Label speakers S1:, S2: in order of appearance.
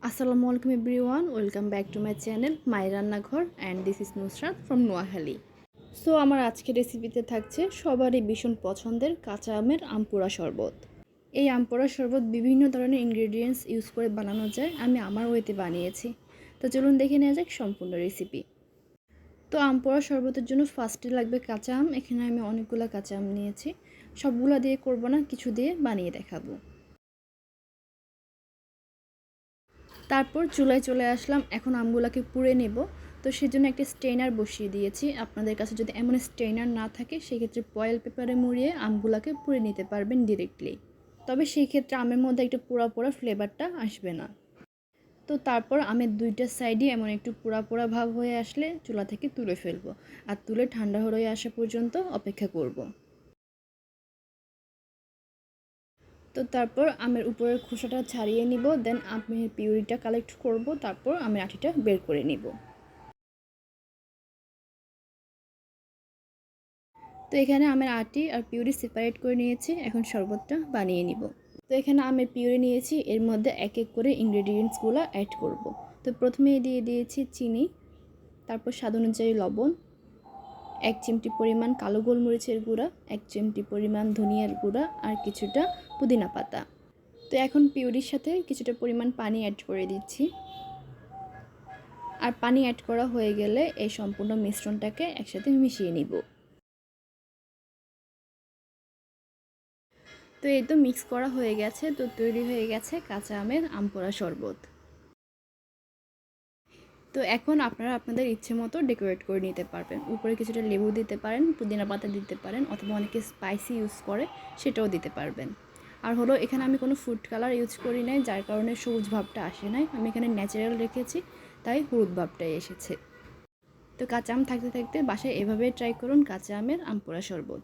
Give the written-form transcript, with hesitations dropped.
S1: আসসালামু আলাইকুম everyone, welcome back to my channel my Rannaghor and this is Nusrat from Noakhali. So আমার আজকের রেসিপিতে থাকছে সবারই ভীষণ পছন্দের কাঁচা আমের আমপোড়া শরবত। এই আমপোড়া শরবত বিভিন্ন ধরনের ইনগ্রেডিয়েন্টস ইউজ করে বানানো যায়, আমি আমার ওয়েতে বানিয়েছি। তো চলুন দেখে নেওয়া যাক সম্পূর্ণ রেসিপি। তো আমপোড়া শরবতের জন্য ফার্স্টে লাগবে কাঁচা আম। এখানে আমি অনেকগুলো কাঁচা আম নিয়েছি, সবগুলো দিয়ে করব না, কিছু দিয়ে বানিয়ে দেখাবো। তারপর চুলায় চলে আসলাম, এখন আমগুলোকে পুড়ে নেব। তো সেজন্য একটা স্ট্রেনার বসিয়ে দিয়েছি। আপনাদের কাছে যদি এমন স্ট্রেনার না থাকে সেক্ষেত্রে ফয়েল পেপারে মুড়িয়ে আমগুলোকে পুড়ে নিতে পারবেন ডিরেক্টলি। তবে সেই ক্ষেত্রে আমের মধ্যে একটু পোড়া পোড়া ফ্লেভারটা আসবে না। তো তারপর আমের দুইটা সাইডই এমন একটু পোড়া পোড়া ভাব হয়ে আসলে চুলা থেকে তুলে ফেলবো, আর তুলে ঠান্ডা হয়ে আসা পর্যন্ত অপেক্ষা করব। তো তারপর আমের উপরের খোসাটা ছাড়িয়ে নিব, দেন আমের পিউরিটা কালেক্ট করব, তারপর আমের আটিটা বের করে নিব। তো এখানে আমের আটি আর পিউরি সেপারেট করে নিয়েছি, এখন শরবতটা বানিয়ে নিব। তো এখানে আমের পিউরি নিয়েছি, এর মধ্যে এক এক করে ইনগ্রেডিয়েন্টসগুলো অ্যাড করব। তো প্রথমে দিয়ে দিয়েছি চিনি, তারপর স্বাদ অনুযায়ী লবণ, 1 চিমটি পরিমাণ কালো গোলমরিচের গুঁড়া, 1 চিমটি পরিমাণ ধনিয়ার গুঁড়া আর কিছুটা পুদিনা পাতা। তো এখন পিউরির সাথে কিছুটা পরিমাণ পানি অ্যাড করে দিচ্ছি। আর পানি অ্যাড করা হয়ে গেলে এই সম্পূর্ণ মিশ্রণটাকে একসাথে মিশিয়ে নিব। তো এই তো মিক্স করা হয়ে গেছে, তো তৈরি হয়ে গেছে কাঁচা আমের আমপোড়া শরবত। তো এখন আপনারা আপনাদের ইচ্ছে মতো ডেকোরেট করে নিতে পারবেন। উপরে কিছুটা লেবু দিতে পারেন, পুদিনা পাতা দিতে পারেন, অথবা অনেকে স্পাইসি ইউজ করে সেটাও দিতে পারবেন। আর হলো এখানে আমি কোনো ফুড কালার ইউজ করি নাই, যার কারণে সবুজ ভাবটা আসে নাই। আমি এখানে ন্যাচারাল রেখেছি, তাই হলুদ ভাবটাই এসেছে। তো কাঁচা আম থাকতে থাকতে বাসায় এভাবে ট্রাই করুন কাঁচা আমের আমপোড়া শরবত।